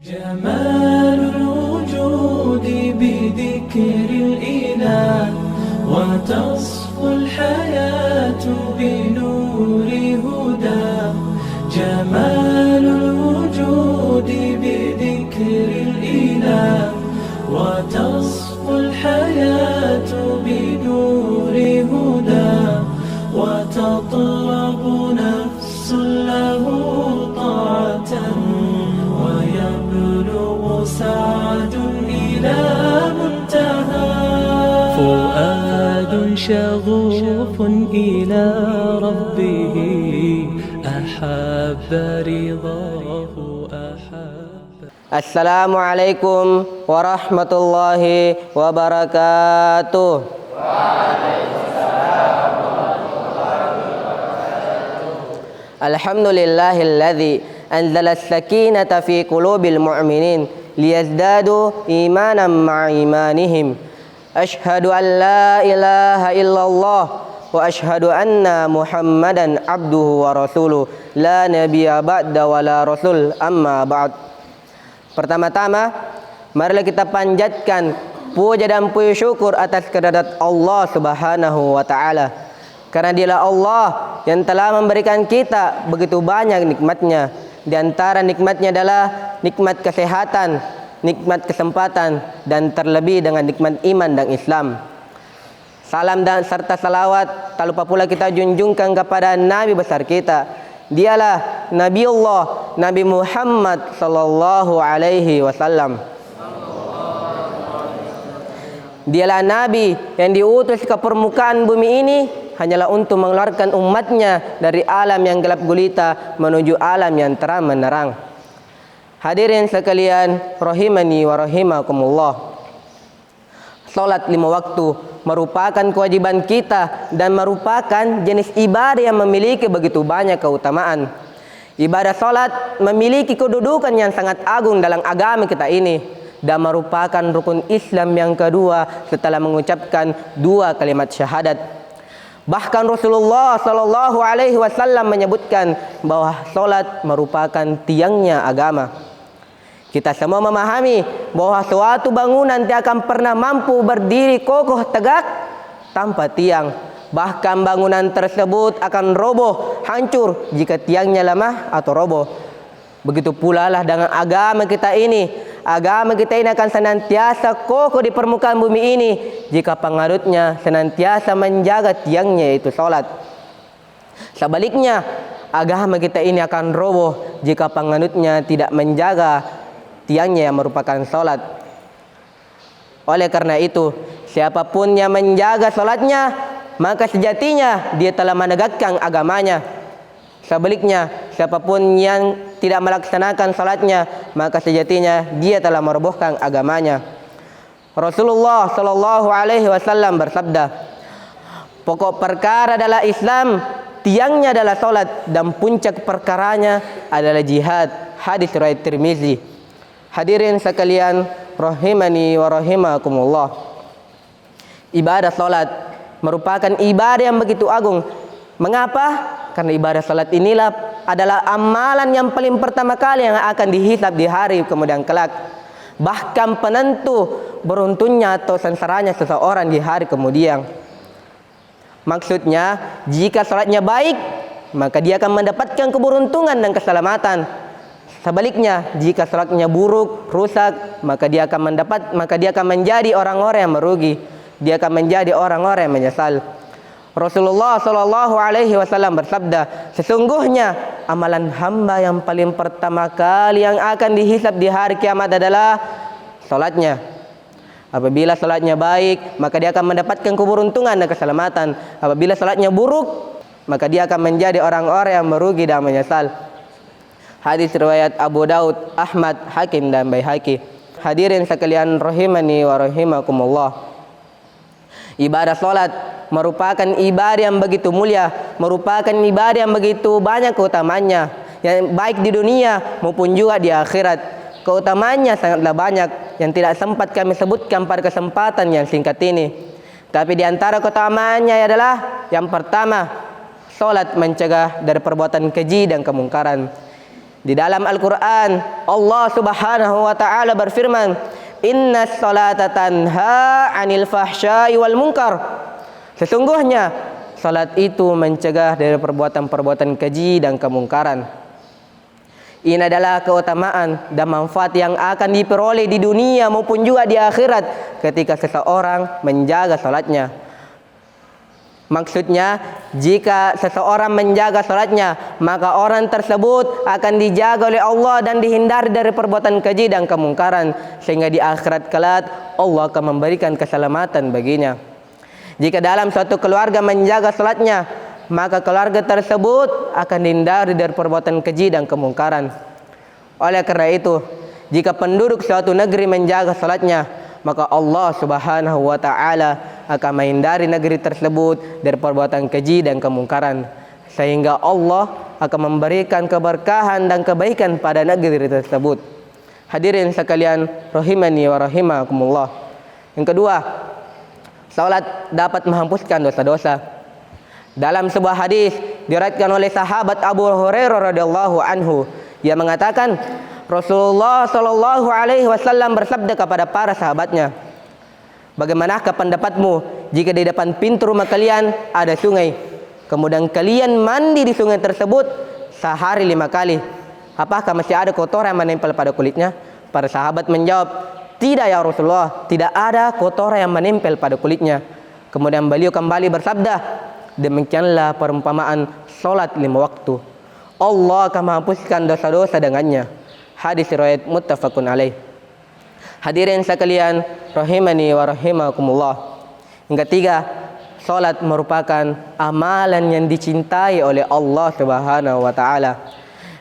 جمال الوجود بذكر الإله وتصفو الحياة بنور هدى. جمال الوجود بذكر الإله وتصفو الحياة بنور هدى. وتطلب نفس له طاعة ويبلغ سعد إلى منتهى. فؤاد شغوف إلى ربه أحب رضاه أحب. Assalamualaikum warahmatullahi wabarakatuh. Alhamdulillahilladzi anzala as-sakinata fi qulubil mu'minin liyazdadu imanan ma'a imanihim. Ashhadu an la ilaha illallah wa ashhadu anna Muhammadan abduhu wa rasuluh la nabiyya ba'da wa la rasul amma ba'd. Pertama-tama, marilah kita panjatkan puja dan puji syukur atas kehadirat Allah Subhanahu wa taala. Karena dialah Allah yang telah memberikan kita begitu banyak nikmatnya. Di antara nikmatnya adalah nikmat kesehatan, nikmat kesempatan, dan terlebih dengan nikmat iman dan Islam. Salam dan serta salawat tak lupa pula kita junjungkan kepada Nabi besar kita. Dialah Nabiullah Nabi Muhammad sallallahu alaihi wasallam. Dialah Nabi yang diutus ke permukaan bumi ini hanyalah untuk mengeluarkan umatnya dari alam yang gelap gulita menuju alam yang terang menerang. Hadirin sekalian, rahimani wa rahimakumullah. Salat 5 waktu merupakan kewajiban kita dan merupakan jenis ibadah yang memiliki begitu banyak keutamaan. Ibadah salat memiliki kedudukan yang sangat agung dalam agama kita ini dan merupakan rukun Islam yang kedua setelah mengucapkan 2 kalimat syahadat. Bahkan Rasulullah Sallallahu Alaihi Wasallam menyebutkan bahwa salat merupakan tiangnya agama. Kita semua memahami bahwa suatu bangunan tidak akan pernah mampu berdiri kokoh tegak tanpa tiang. Bahkan bangunan tersebut akan roboh, hancur jika tiangnya lemah atau roboh. Begitu pula lah dengan agama kita ini. Agama kita ini akan senantiasa kokoh di permukaan bumi ini jika penganutnya senantiasa menjaga tiangnya, yaitu salat. Sebaliknya, agama kita ini akan roboh jika penganutnya tidak menjaga tiangnya yang merupakan salat. Oleh karena itu, siapapun yang menjaga salatnya, maka sejatinya dia telah menegakkan agamanya. Sebaliknya, siapapun yang tidak melaksanakan salatnya, maka sejatinya dia telah merobohkan agamanya. Rasulullah Shallallahu Alaihi Wasallam bersabda, pokok perkara adalah Islam, tiangnya adalah salat, dan puncak perkaranya adalah jihad. Hadis riwayat Tirmizi. Hadirin sekalian, rahimani wa rahimakumullah. Ibadah salat merupakan ibadah yang begitu agung. Mengapa? Karena ibadah salat inilah adalah amalan yang paling pertama kali yang akan dihisab di hari kemudian kelak. Bahkan penentu beruntungnya atau sengsaranya seseorang di hari kemudian. Maksudnya, jika salatnya baik, maka dia akan mendapatkan keberuntungan dan keselamatan. Sebaliknya, jika salatnya buruk, rusak, maka dia akan menjadi orang-orang yang merugi. Dia akan menjadi orang-orang yang menyesal. Rasulullah Shallallahu Alaihi Wasallam bersabda, sesungguhnya amalan hamba yang paling pertama kali yang akan dihisab di hari kiamat adalah salatnya. Apabila salatnya baik, maka dia akan mendapatkan keberuntungan dan keselamatan. Apabila salatnya buruk, maka dia akan menjadi orang-orang yang merugi dan menyesal. Hadis riwayat Abu Daud, Ahmad, Hakim, dan Baihaqi. Hadirin sekalian, rahimani wa rahimakumullah. Ibadah salat merupakan ibadah yang begitu mulia, merupakan ibadah yang begitu banyak keutamaannya, yang baik di dunia maupun juga di akhirat. Keutamaannya sangatlah banyak yang tidak sempat kami sebutkan pada kesempatan yang singkat ini. Tapi di antara keutamaannya adalah yang pertama, salat mencegah dari perbuatan keji dan kemungkaran. Di dalam Al-Quran, Allah Subhanahu wa Ta'ala berfirman, "Innas salata tanha 'anil fahsya'i wal munkar." Sesungguhnya salat itu mencegah dari perbuatan-perbuatan keji dan kemungkaran. Ini adalah keutamaan dan manfaat yang akan diperoleh di dunia maupun juga di akhirat ketika seseorang menjaga salatnya. Maksudnya, jika seseorang menjaga salatnya, maka orang tersebut akan dijaga oleh Allah dan dihindari dari perbuatan keji dan kemungkaran, sehingga di akhirat kelak Allah akan memberikan keselamatan baginya. Jika dalam suatu keluarga menjaga salatnya, maka keluarga tersebut akan dihindari dari perbuatan keji dan kemungkaran. Oleh karena itu, jika penduduk suatu negeri menjaga salatnya, maka Allah Subhanahu wa Ta'ala akan menghindari negeri tersebut dari perbuatan keji dan kemungkaran, sehingga Allah akan memberikan keberkahan dan kebaikan pada negeri tersebut. Hadirin sekalian rahimani wa rahimakumullah. Yang kedua, salat dapat menghapuskan dosa-dosa. Dalam sebuah hadis diriwayatkan oleh sahabat Abu Hurairah radhiyallahu anhu, ia mengatakan, Rasulullah Shallallahu Alaihi Wasallam bersabda kepada para sahabatnya, "Bagaimanakah pendapatmu jika di depan pintu rumah kalian ada sungai, kemudian kalian mandi di sungai tersebut sehari 5 kali? Apakah masih ada kotoran yang menempel pada kulitnya?" Para sahabat menjawab, "Tidak ya Rasulullah, tidak ada kotoran yang menempel pada kulitnya." Kemudian beliau kembali bersabda, "Demikianlah perumpamaan solat 5 waktu. Allah akan menghapuskan dosa-dosa dengannya." Hadis riwayat muttafaqun alaih. Hadirin sekalian rahimani wa rahimakumullah. Yang ketiga, salat merupakan amalan yang dicintai oleh Allah Subhanahu wa Ta'ala.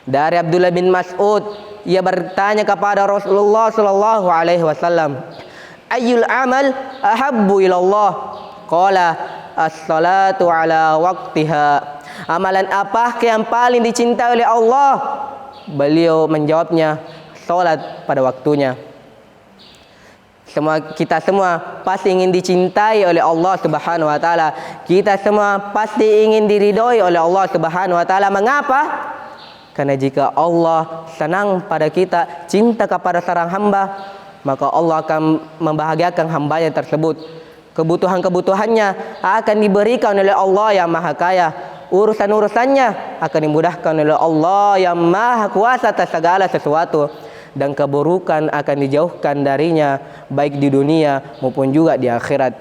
Dari Abdullah bin Mas'ud, ia bertanya kepada Rasulullah sallallahu alaihi wasallam, "Ayyul amal ahabbu ila Allah?" Qala, "As-salatu ala waqtiha." Amalan apa yang paling dicintai oleh Allah? Beliau menjawabnya, salat pada waktunya. Kita semua pasti ingin dicintai oleh Allah Subhanahu wa Ta'ala. Kita semua pasti ingin diridhoi oleh Allah Subhanahu wa Ta'ala. Mengapa? Karena jika Allah senang pada kita, cinta kepada seorang hamba, maka Allah akan membahagiakan hambanya tersebut. Kebutuhan-kebutuhannya akan diberikan oleh Allah yang Maha Kaya. Urusan-urusannya akan dimudahkan oleh Allah yang Maha Kuasa atas segala sesuatu, dan keburukan akan dijauhkan darinya baik di dunia maupun juga di akhirat.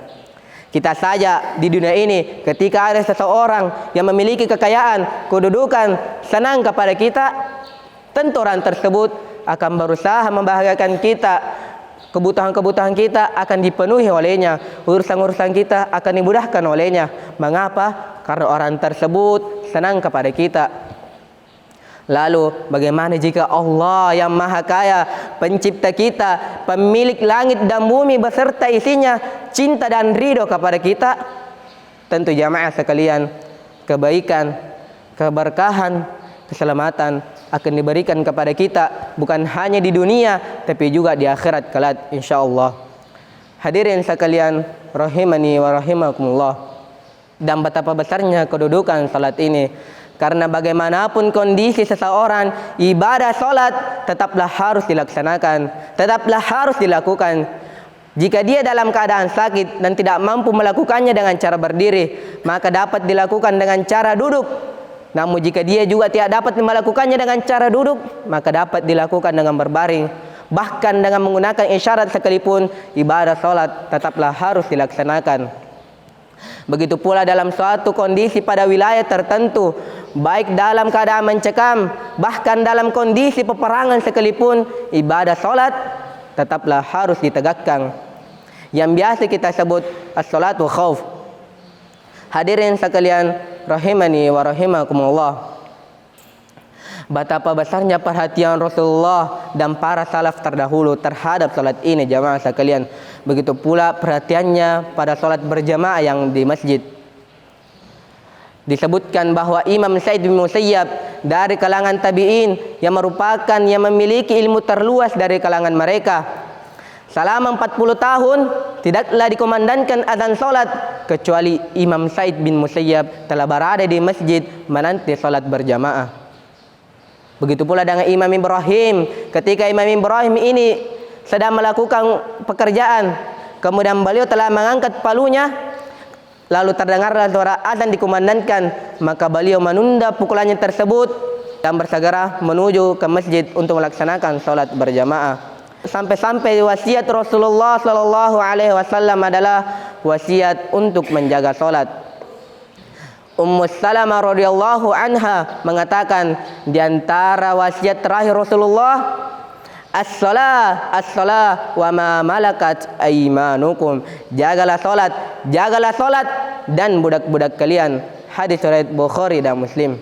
Kita saja di dunia ini, ketika ada seseorang yang memiliki kekayaan, kedudukan, senang kepada kita, tentu orang tersebut akan berusaha membahagiakan kita. Kebutuhan-kebutuhan kita akan dipenuhi olehnya, urusan-urusan kita akan dimudahkan olehnya. Mengapa? Karena orang tersebut senang kepada kita. Lalu bagaimana jika Allah yang Maha Kaya, pencipta kita, pemilik langit dan bumi beserta isinya, cinta dan ridho kepada kita? Tentu jamaah sekalian, kebaikan, keberkahan, keselamatan akan diberikan kepada kita, bukan hanya di dunia tapi juga di akhirat kelak insyaallah. Hadirin sekalian rahimani wa rahimakumullah. Dan betapa besarnya kedudukan salat ini, karena bagaimanapun kondisi seseorang, ibadah salat tetaplah harus dilaksanakan, tetaplah harus dilakukan. Jika dia dalam keadaan sakit dan tidak mampu melakukannya dengan cara berdiri, maka dapat dilakukan dengan cara duduk. Namun jika dia juga tidak dapat melakukannya dengan cara duduk, maka dapat dilakukan dengan berbaring. Bahkan dengan menggunakan isyarat sekalipun, ibadah salat tetaplah harus dilaksanakan. Begitu pula dalam suatu kondisi pada wilayah tertentu, baik dalam keadaan mencekam, bahkan dalam kondisi peperangan sekalipun, ibadah salat tetaplah harus ditegakkan, yang biasa kita sebut as-salatu khauf. Hadirin sekalian rahimani wa rahimakumullah. Betapa besarnya perhatian Rasulullah dan para salaf terdahulu terhadap salat ini jamaah sekalian. Begitu pula perhatiannya pada salat berjamaah yang di masjid. Disebutkan bahwa Imam Sa'id bin Musayyab dari kalangan tabi'in yang merupakan yang memiliki ilmu terluas dari kalangan mereka, selama 40 tahun tidaklah dikumandangkan azan salat kecuali Imam Sa'id bin Musayyab telah berada di masjid menanti salat berjamaah. Begitu pula dengan Imam Ibrahim. Ketika Imam Ibrahim ini sedang melakukan pekerjaan, kemudian beliau telah mengangkat palunya, lalu terdengarlah suara azan dikumandangkan, maka beliau menunda pukulannya tersebut dan bersegera menuju ke masjid untuk melaksanakan sholat berjamaah. Sampai-sampai wasiat Rasulullah Sallallahu Alaihi Wasallam adalah wasiat untuk menjaga sholat. Ummu Salamah radhiyallahu anha mengatakan, di antara wasiat terakhir Rasulullah, as-salah wa ma malakat aymanukum. Jagalah salat dan budak-budak kalian. Hadis riwayat Bukhari dan Muslim.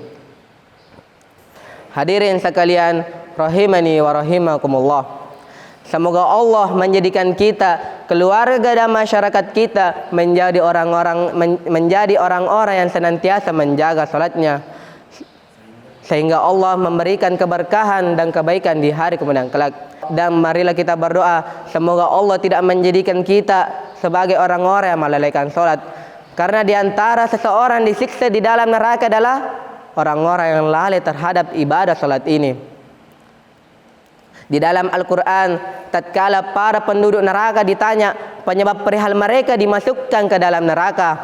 Hadirin sekalian rahimani wa rahimakumullah. Semoga Allah menjadikan kita, keluarga dan masyarakat kita menjadi orang-orang yang senantiasa menjaga salatnya, sehingga Allah memberikan keberkahan dan kebaikan di hari kemudian kelak. Dan marilah kita berdoa, semoga Allah tidak menjadikan kita sebagai orang-orang yang melalaikan salat, karena di antara seseorang disiksa di dalam neraka adalah orang-orang yang lalai terhadap ibadah salat ini. Di dalam Al-Quran, tatkala para penduduk neraka ditanya penyebab perihal mereka dimasukkan ke dalam neraka,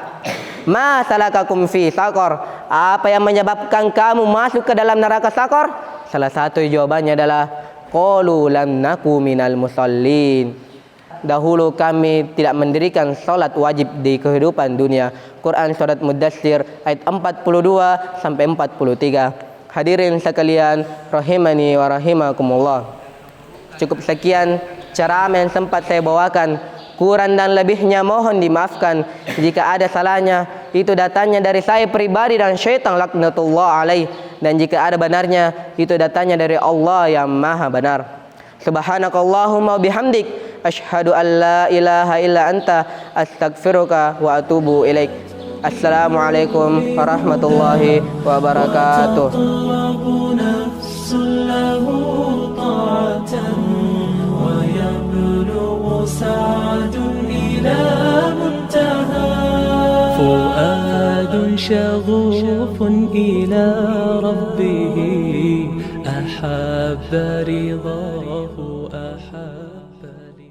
ma salakakum fi saqar, apa yang menyebabkan kamu masuk ke dalam neraka Saqar? Salah satu jawabannya adalah qalu lam naku minal musallin, dahulu kami tidak mendirikan salat wajib di kehidupan dunia. Quran surat Mudaththir ayat 42 sampai 43. Hadirin sekalian rahimani wa rahimakumullah. Cukup sekian ceramah yang sempat saya bawakan. Kurang dan lebihnya mohon dimaafkan. Jika ada salahnya, itu datangnya dari saya pribadi dan syaitan laknatullah alaih. Dan jika ada benarnya, itu datangnya dari Allah yang maha benar. Subhanakallahumma bihamdik, asyhadu an la ilaha illa anta, astaghfiruka wa atubu ilaik. Assalamualaikum warahmatullahi wabarakatuh. سعد إلى منتهى فؤاد شغوف إلى ربه أحب رضاه